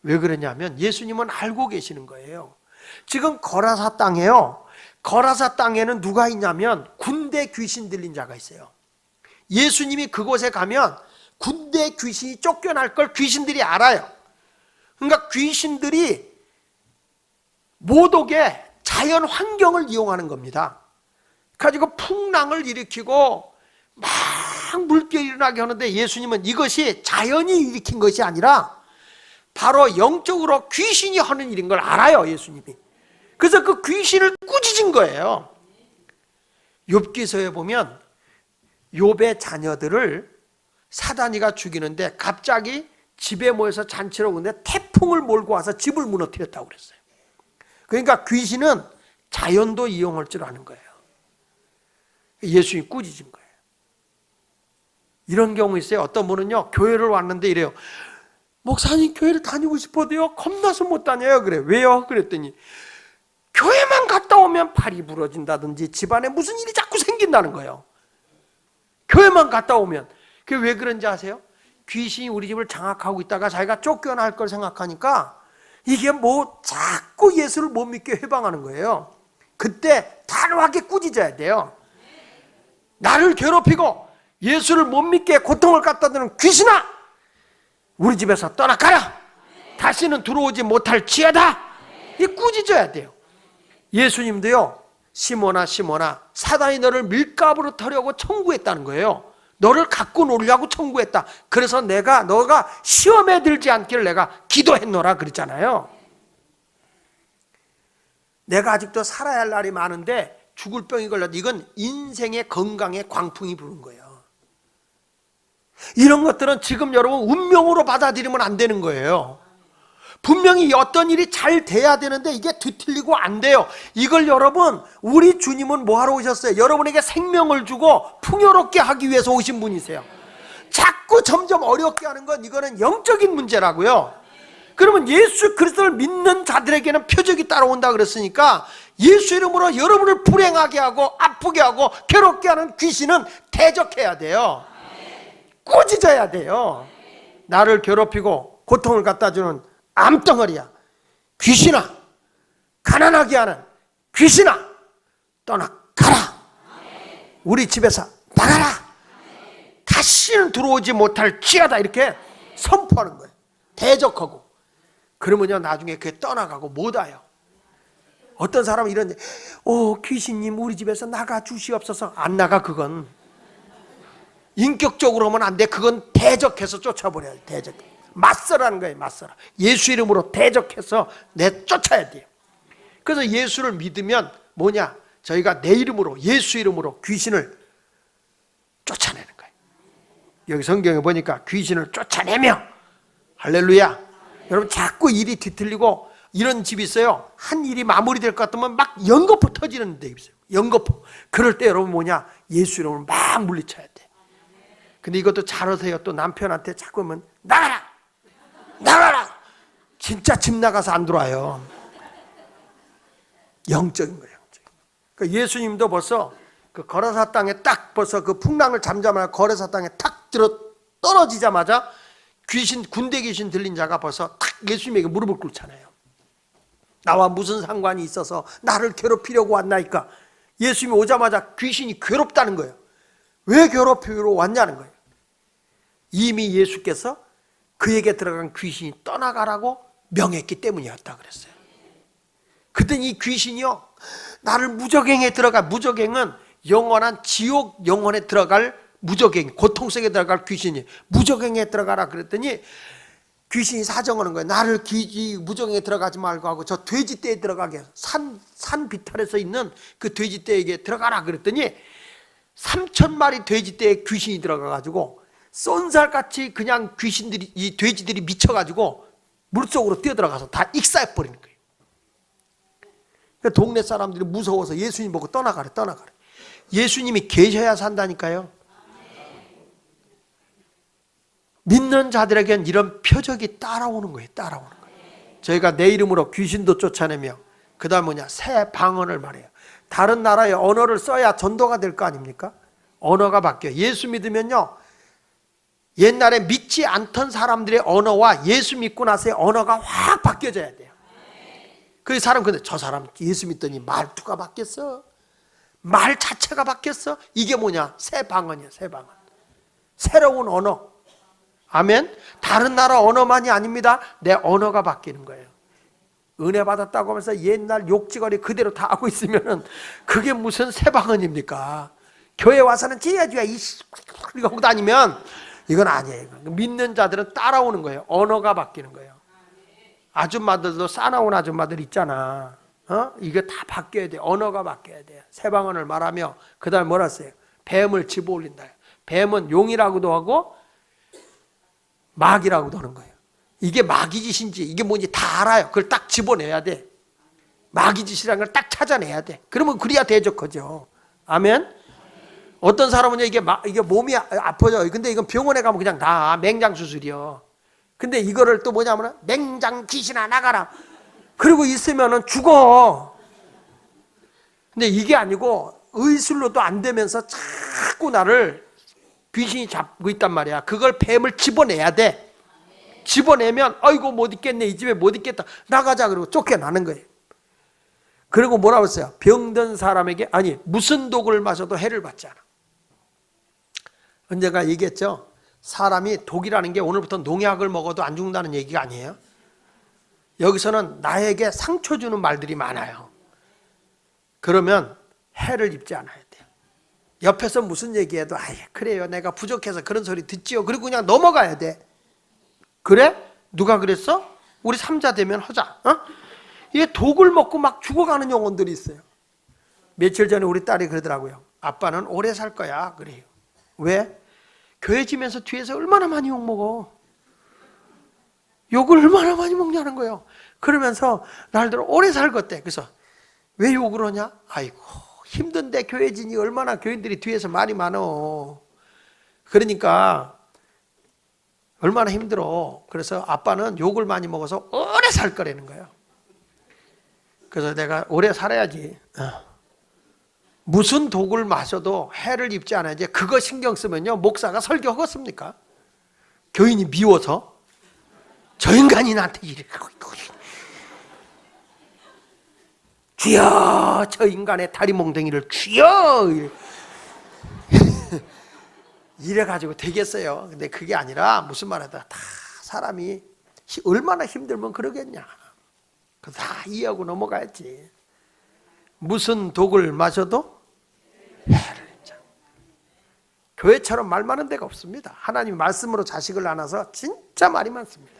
왜 그러냐면 예수님은 알고 계시는 거예요. 지금 거라사 땅에요. 거라사 땅에는 누가 있냐면 군대 귀신 들린 자가 있어요. 예수님이 그곳에 가면 군대 귀신이 쫓겨날 걸 귀신들이 알아요. 그러니까 귀신들이 못 오게 자연 환경을 이용하는 겁니다. 가지고 풍랑을 일으키고 막 물결이 일어나게 하는데 예수님은 이것이 자연이 일으킨 것이 아니라 바로 영적으로 귀신이 하는 일인 걸 알아요. 예수님이. 그래서 그 귀신을 꾸짖은 거예요. 욥기서에 보면 욥의 자녀들을 사단이가 죽이는데 갑자기 집에 모여서 잔치를 오는데 태풍을 몰고 와서 집을 무너뜨렸다고 그랬어요. 그러니까 귀신은 자연도 이용할 줄 아는 거예요. 예수님이 꾸짖은 거예요. 이런 경우 있어요. 어떤 분은요, 교회를 왔는데 이래요. 목사님, 교회를 다니고 싶어도요 겁나서 못 다녀요. 그래. 왜요? 그랬더니 교회만 갔다 오면 팔이 부러진다든지 집안에 무슨 일이 자꾸 생긴다는 거예요. 교회만 갔다 오면. 그게 왜 그런지 아세요? 귀신이 우리 집을 장악하고 있다가 자기가 쫓겨날 걸 생각하니까 이게 뭐 자꾸 예수를 못 믿게 해방하는 거예요. 그때 단호하게 꾸짖어야 돼요. 나를 괴롭히고 예수를 못 믿게 고통을 갖다 드는 귀신아, 우리 집에서 떠나가라. 다시는 들어오지 못할 지어다. 이 꾸짖어야 돼요. 예수님도요, 시몬아 시몬아, 사단이 너를 밀가부로 털려고 청구했다는 거예요. 너를 갖고 놀려고 청구했다. 그래서 너가 시험에 들지 않기를 내가 기도했노라 그랬잖아요. 내가 아직도 살아야 할 날이 많은데 죽을 병이 걸려도 이건 인생의 건강에 광풍이 부는 거예요. 이런 것들은 지금 여러분 운명으로 받아들이면 안 되는 거예요. 분명히 어떤 일이 잘 돼야 되는데 이게 뒤틀리고 안 돼요. 이걸 여러분, 우리 주님은 뭐하러 오셨어요? 여러분에게 생명을 주고 풍요롭게 하기 위해서 오신 분이세요. 자꾸 점점 어렵게 하는 건 이거는 영적인 문제라고요. 그러면 예수 그리스도를 믿는 자들에게는 표적이 따라온다 그랬으니까 예수 이름으로 여러분을 불행하게 하고 아프게 하고 괴롭게 하는 귀신은 대적해야 돼요. 꾸짖어야 돼요. 나를 괴롭히고 고통을 갖다 주는 암덩어리야, 귀신아, 가난하게 하는 귀신아, 떠나가라. 우리 집에서 나가라. 다시는 들어오지 못할 쥐하다, 이렇게 선포하는 거예요. 대적하고. 그러면요 나중에 그게 떠나가고 못 와요. 어떤 사람은 이런, 귀신님 우리 집에서 나가 주시옵소서. 안 나가. 그건 인격적으로 하면 안 돼. 그건 대적해서 쫓아버려야 돼. 대적, 맞서라는 거예요. 맞서라. 예수 이름으로 대적해서 내쫓아야 돼요. 그래서 예수를 믿으면 뭐냐, 저희가 내 이름으로, 예수 이름으로 귀신을 쫓아내는 거예요. 여기 성경에 보니까 귀신을 쫓아내며, 할렐루야. 여러분 자꾸 일이 뒤틀리고 이런 집이 있어요. 한 일이 마무리될 것 같으면 막 연거푸 터지는 데 있어요. 연거푸. 그럴 때 여러분 뭐냐, 예수 이름으로 막 물리쳐야 돼. 근데 이것도 잘하세요. 또 남편한테 자꾸 하면 나가라, 나가라. 진짜 집 나가서 안 들어와요. 영적인 거예요. 그러니까 예수님도 벌써 그 거라사 땅에 딱 벌써 그 풍랑을 잠잠하여 거라사 땅에 탁 들어 떨어지자마자 귀신, 군대 귀신 들린 자가 벌써 탁 예수님에게 무릎을 꿇잖아요. 나와 무슨 상관이 있어서 나를 괴롭히려고 왔나이까. 예수님이 오자마자 귀신이 괴롭다는 거예요. 왜 괴롭히러 왔냐는 거예요. 이미 예수께서 그에게 들어간 귀신이 떠나가라고 명했기 때문이었다 그랬어요. 그랬더니 이 귀신이요, 나를 무적행에 들어가, 무적행은 영원한 지옥 영혼에 들어갈 무적행, 고통 속에 들어갈 귀신이 무적행에 들어가라 그랬더니 귀신이 사정하는 거예요. 나를 무적행에 들어가지 말고 하고 저 돼지떼에 들어가게, 산 비탈에서 있는 그 돼지떼에게 들어가라 그랬더니 3,000마리 돼지떼에 귀신이 들어가가지고 쏜살같이 그냥 귀신들이, 이 돼지들이 미쳐가지고 물속으로 뛰어들어가서 다 익사해버리는 거예요. 그러니까 동네 사람들이 무서워서 예수님 보고 떠나가래. 예수님이 계셔야 산다니까요. 믿는 자들에겐 이런 표적이 따라오는 거예요. 저희가 내 이름으로 귀신도 쫓아내며, 그 다음 뭐냐, 새 방언을 말해요. 다른 나라의 언어를 써야 전도가 될 거 아닙니까? 언어가 바뀌어요. 예수 믿으면요, 옛날에 믿지 않던 사람들의 언어와 예수 믿고 나서의 언어가 확 바뀌어져야 돼요. 그 사람, 근데 저 사람 예수 믿더니 말투가 바뀌었어. 말 자체가 바뀌었어. 이게 뭐냐? 새 방언이야, 새 방언. 새로운 언어. 아멘. 다른 나라 언어만이 아닙니다. 내 언어가 바뀌는 거예요. 은혜 받았다고 하면서 옛날 욕지거리 그대로 다 하고 있으면은 그게 무슨 새 방언입니까? 교회 와서는 지야주야 이거 하고 다니면 이건 아니에요. 믿는 자들은 따라오는 거예요. 언어가 바뀌는 거예요. 아줌마들도 싸나운 아줌마들 있잖아. 이게 다 바뀌어야 돼. 언어가 바뀌어야 돼. 새 방언을 말하며, 그 다음에 뭐라 했어요? 뱀을 집어올린다. 뱀은 용이라고도 하고 마귀라고도 하는 거예요. 이게 마귀짓인지 이게 뭔지 다 알아요. 그걸 딱 집어내야 돼. 마귀짓이라는 걸 딱 찾아내야 돼. 그러면 그래야 대적하죠. 아멘. 어떤 사람은 이게 몸이 아파져. 근데 이건 병원에 가면 그냥 다 맹장 수술이요. 근데 이거를 또 뭐냐면 맹장 귀신아 나가라. 그리고 있으면은 죽어. 근데 이게 아니고 의술로도 안 되면서 자꾸 나를 귀신이 잡고 있단 말이야. 그걸 뱀을 집어내야 돼. 집어내면 아이고 못 있겠네, 이 집에 못 있겠다, 나가자. 그러고 쫓겨나는 거예요. 그리고 뭐라고 했어요? 병든 사람에게, 아니 무슨 독을 마셔도 해를 받지 않아. 언제가 얘기했죠? 사람이 독이라는 게 오늘부터 농약을 먹어도 안 죽는다는 얘기가 아니에요. 여기서는 나에게 상처 주는 말들이 많아요. 그러면 해를 입지 않아야 돼요. 옆에서 무슨 얘기해도 그래요, 내가 부족해서 그런 소리 듣지요. 그리고 그냥 넘어가야 돼. 그래? 누가 그랬어? 우리 삼자 되면 하자. 이게 독을 먹고 막 죽어가는 영혼들이 있어요. 며칠 전에 우리 딸이 그러더라고요. 아빠는 오래 살 거야. 그래요. 왜? 교회 지면서 뒤에서 얼마나 많이 욕먹어. 욕을 얼마나 많이 먹냐는 거예요. 그러면서 날들어 오래 살겠대. 그래서 왜 욕을 하냐? 아이고 힘든데 교회진이 얼마나 교인들이 뒤에서 말이 많어. 그러니까 얼마나 힘들어. 그래서 아빠는 욕을 많이 먹어서 오래 살 거라는 거예요. 그래서 내가 오래 살아야지. 무슨 독을 마셔도 해를 입지 않아야지. 그거 신경 쓰면요, 목사가 설교하겠습니까? 교인이 미워서 저 인간이 나한테 이러고 주여, 저 인간의 다리 몽둥이를 주여 이래가지고 되겠어요. 근데 그게 아니라 무슨 말하다 다 사람이 얼마나 힘들면 그러겠냐. 그거 다 이해하고 넘어가야지. 무슨 독을 마셔도 해를 입자. 교회처럼 말 많은 데가 없습니다. 하나님 말씀으로 자식을 낳아서 진짜 말이 많습니다.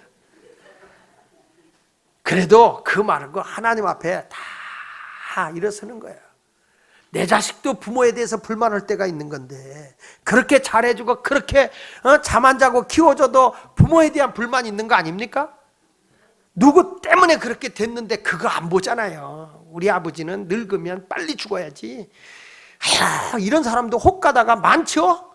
그래도 그 말은 거 하나님 앞에 다 일어서는 거예요. 내 자식도 부모에 대해서 불만할 때가 있는 건데 그렇게 잘해주고 그렇게 잠 안 자고 키워줘도 부모에 대한 불만이 있는 거 아닙니까? 누구 때문에 그렇게 됐는데 그거 안 보잖아요. 우리 아버지는 늙으면 빨리 죽어야지. 아야, 이런 사람도 혹 가다가 많죠?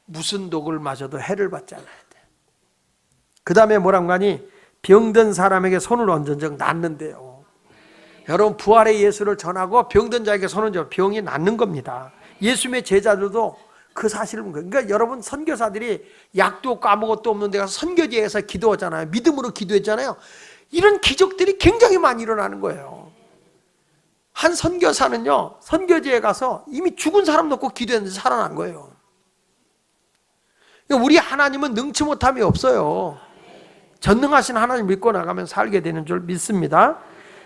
무슨 독을 마셔도 해를 받지 않아야 돼. 그 다음에 뭐라고 하니? 병든 사람에게 손을 얹은 적 낫는데요. 여러분, 부활의 예수를 전하고 병든 자에게 손을 얹어 병이 낫는 겁니다. 예수님의 제자들도 그 사실을 본 거예요. 그러니까 여러분, 선교사들이 약도 없고 아무것도 없는 데 가서 선교지에서 기도하잖아요. 믿음으로 기도했잖아요. 이런 기적들이 굉장히 많이 일어나는 거예요. 한 선교사는요, 선교지에 가서 이미 죽은 사람 놓고 기도했는데 살아난 거예요. 그러니까 우리 하나님은 능치 못함이 없어요. 전능하신 하나님 믿고 나가면 살게 되는 줄 믿습니다.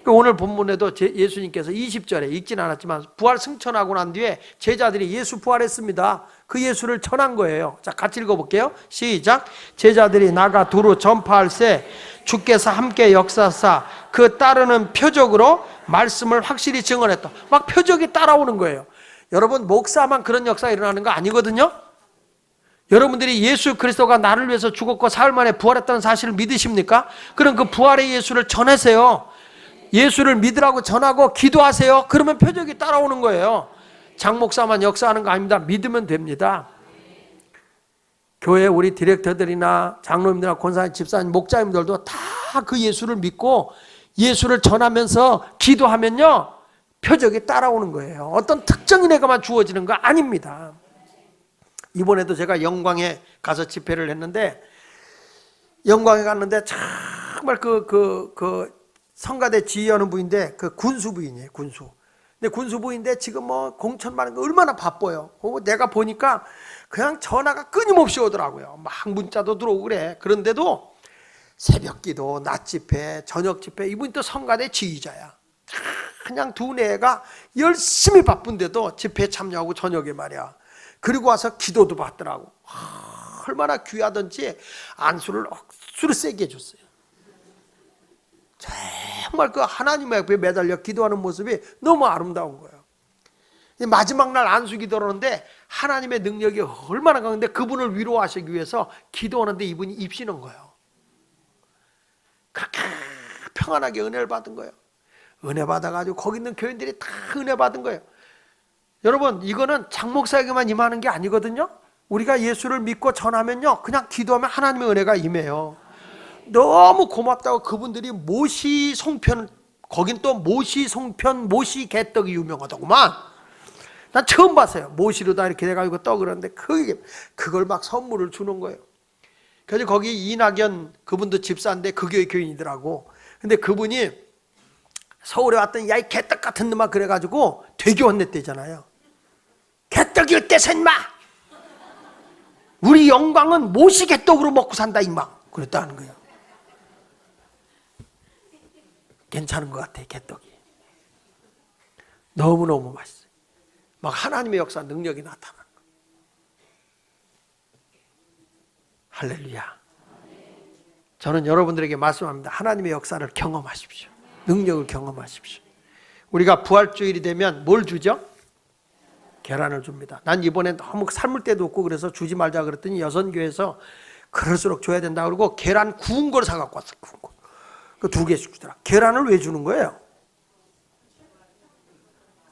오늘 본문에도 예수님께서 20절에 읽진 않았지만 부활 승천하고 난 뒤에 제자들이 예수 부활했습니다. 그 예수를 전한 거예요. 자, 같이 읽어볼게요. 시작. 제자들이 나가 두루 전파할세 주께서 함께 역사하사 그 따르는 표적으로 말씀을 확실히 증언했다. 막 표적이 따라오는 거예요. 여러분, 목사만 그런 역사가 일어나는 거 아니거든요. 여러분들이 예수 그리스도가 나를 위해서 죽었고 사흘 만에 부활했다는 사실을 믿으십니까? 그럼 그 부활의 예수를 전하세요. 예수를 믿으라고 전하고 기도하세요. 그러면 표적이 따라오는 거예요. 장목사만 역사하는 거 아닙니다. 믿으면 됩니다. 교회 우리 디렉터들이나 장로님들이나 권사님, 집사님, 목자님들도 다 그 예수를 믿고 예수를 전하면서 기도하면요, 표적이 따라오는 거예요. 어떤 특정인 애가만 주어지는 거 아닙니다. 이번에도 제가 영광에 가서 집회를 했는데, 영광에 갔는데 정말 그 성가대 지휘하는 분인데 그 군수 부인이에요, 군수. 근데 군수 부인인데 지금 뭐 공천 받는 거 얼마나 바빠요. 내가 보니까 그냥 전화가 끊임없이 오더라고요. 막 문자도 들어오고 그래. 그런데도 새벽 기도, 낮 집회, 저녁 집회, 이분이 또 성가대 지휘자야. 그냥 두뇌가 열심히 바쁜데도 집회에 참여하고 저녁에 말이야. 그리고 와서 기도도 받더라고. 얼마나 귀하던지 안수를 억수로 세게 해줬어요. 정말 그 하나님의 앞에 매달려 기도하는 모습이 너무 아름다운 거예요. 마지막 날 안수 기도하는데 하나님의 능력이 얼마나 강한데 그분을 위로하시기 위해서 기도하는데 이분이 입시는 거예요. 그렇게 평안하게 은혜를 받은 거예요. 은혜 받아가지고 거기 있는 교인들이 다 은혜 받은 거예요. 여러분, 이거는 장목사에게만 임하는 게 아니거든요. 우리가 예수를 믿고 전하면요, 그냥 기도하면 하나님의 은혜가 임해요. 너무 고맙다고 그분들이 모시 송편, 거긴 또 모시 송편, 모시 개떡이 유명하다구만. 난 처음 봤어요. 모시로 다 이렇게 돼가지고 떡을 하는데 그걸 막 선물을 주는 거예요. 그래서 거기 이낙연 그분도 집사인데 그 교회 교인이더라고. 근데 그분이 서울에 왔더니 야, 이 개떡 같은 놈아 그래가지고 되게 혼냈대잖아요. 개떡일 때 샌마, 우리 영광은 모시 개떡으로 먹고 산다 임마, 그랬다는 거예요. 괜찮은 것 같아. 개떡이 너무너무 맛있어요. 막 하나님의 역사 능력이 나타나는 거예요. 할렐루야. 저는 여러분들에게 말씀합니다. 하나님의 역사를 경험하십시오. 능력을 경험하십시오. 우리가 부활주일이 되면 뭘 주죠? 계란을 줍니다. 난 이번에 너무 삶을 때도 없고 그래서 주지 말자 그랬더니 여선교에서 그럴수록 줘야 된다 그러고 계란 구운 걸 사갖고 왔어요. 구운 거. 그 2개씩 주더라. 계란을 왜 주는 거예요?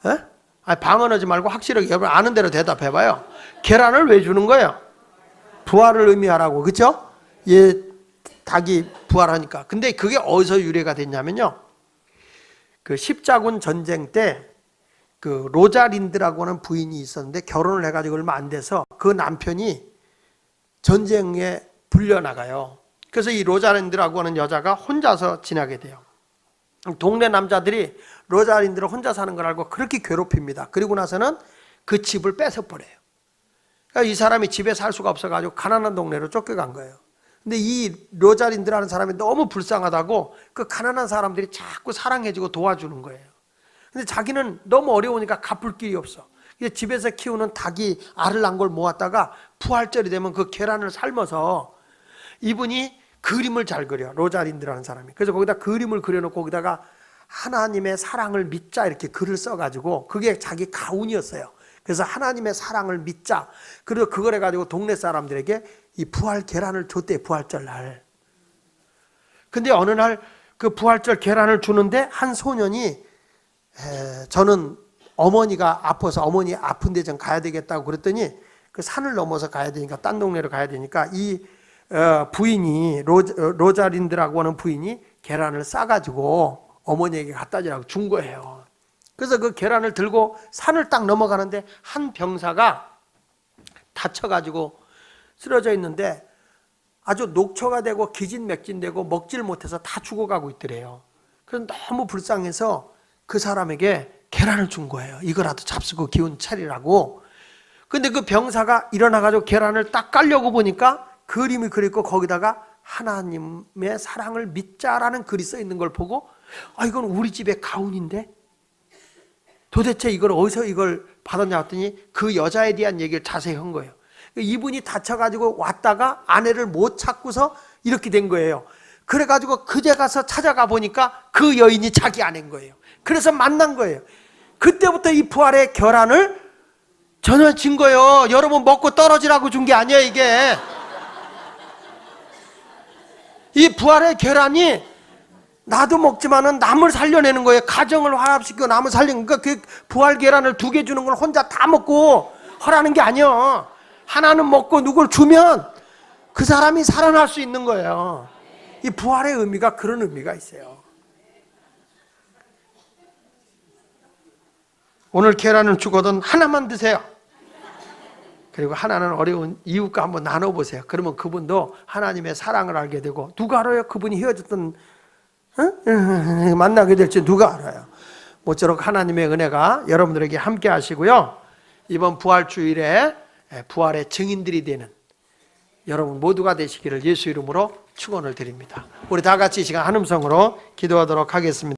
에? 아니, 방언하지 말고 확실하게 여러분 아는 대로 대답해봐요. 계란을 왜 주는 거예요? 부활을 의미하라고, 그렇죠? 예, 닭이 부활하니까. 근데 그게 어디서 유래가 됐냐면요, 그 십자군 전쟁 때 그 로자린드라고 하는 부인이 있었는데 결혼을 해가지고 얼마 안 돼서 그 남편이 전쟁에 불려나가요. 그래서 이 로자린드라고 하는 여자가 혼자서 지나게 돼요. 동네 남자들이 로자린드를 혼자 사는 걸 알고 그렇게 괴롭힙니다. 그리고 나서는 그 집을 뺏어버려요. 그러니까 이 사람이 집에 살 수가 없어가지고 가난한 동네로 쫓겨간 거예요. 근데 이 로자린드라는 사람이 너무 불쌍하다고 그 가난한 사람들이 자꾸 사랑해주고 도와주는 거예요. 근데 자기는 너무 어려우니까 갚을 길이 없어. 집에서 키우는 닭이 알을 낳은 걸 모았다가 부활절이 되면 그 계란을 삶아서, 이분이 그림을 잘 그려, 로자린드라는 사람이. 그래서 거기다 그림을 그려놓고 거기다가 하나님의 사랑을 믿자 이렇게 글을 써가지고, 그게 자기 가훈이었어요. 그래서 하나님의 사랑을 믿자. 그리고 그걸 해가지고 동네 사람들에게 이 부활 계란을 줬대, 부활절 날. 근데 어느 날 그 부활절 계란을 주는데 한 소년이, 저는 어머니가 아파서 어머니 아픈데 좀 가야 되겠다고 그랬더니, 그 산을 넘어서 가야 되니까, 딴 동네로 가야 되니까 이 부인이, 로자린드라고 하는 부인이 계란을 싸가지고 어머니에게 갖다 주라고 준 거예요. 그래서 그 계란을 들고 산을 딱 넘어가는데 한 병사가 다쳐가지고 쓰러져 있는데 아주 녹초가 되고 기진맥진되고 먹질 못해서 다 죽어가고 있더래요. 그래서 너무 불쌍해서 그 사람에게 계란을 준 거예요. 이거라도 잡수고 기운 차리라고. 근데 그 병사가 일어나가지고 계란을 딱 깔려고 보니까 그림이 그려있고 거기다가 하나님의 사랑을 믿자라는 글이 써 있는 걸 보고, 아, 이건 우리 집의 가훈인데 도대체 이걸 어디서 이걸 받았냐 했더니 그 여자에 대한 얘기를 자세히 한 거예요. 이분이 다쳐가지고 왔다가 아내를 못 찾고서 이렇게 된 거예요. 그래가지고 그제 가서 찾아가 보니까 그 여인이 자기 아내인 거예요. 그래서 만난 거예요. 그때부터 이 부활의 계란을 전혀 준 거예요. 여러분 먹고 떨어지라고 준 게 아니에요, 이게. 이 부활의 계란이 나도 먹지만은 남을 살려내는 거예요. 가정을 화합시키고 남을 살리는, 그러니까 그 부활 계란을 2개 주는 걸 혼자 다 먹고 하라는 게 아니에요. 하나는 먹고 누굴 주면 그 사람이 살아날 수 있는 거예요. 이 부활의 의미가 그런 의미가 있어요. 오늘 계란을 주거든 하나만 드세요. 그리고 하나는 어려운 이웃과 한번 나눠보세요. 그러면 그분도 하나님의 사랑을 알게 되고, 누가 알아요? 그분이 헤어졌던 만나게 될지 누가 알아요? 모쪼록 하나님의 은혜가 여러분들에게 함께 하시고요, 이번 부활주일에 부활의 증인들이 되는 여러분 모두가 되시기를 예수 이름으로 축원을 드립니다. 우리 다 같이 이 시간 한음성으로 기도하도록 하겠습니다.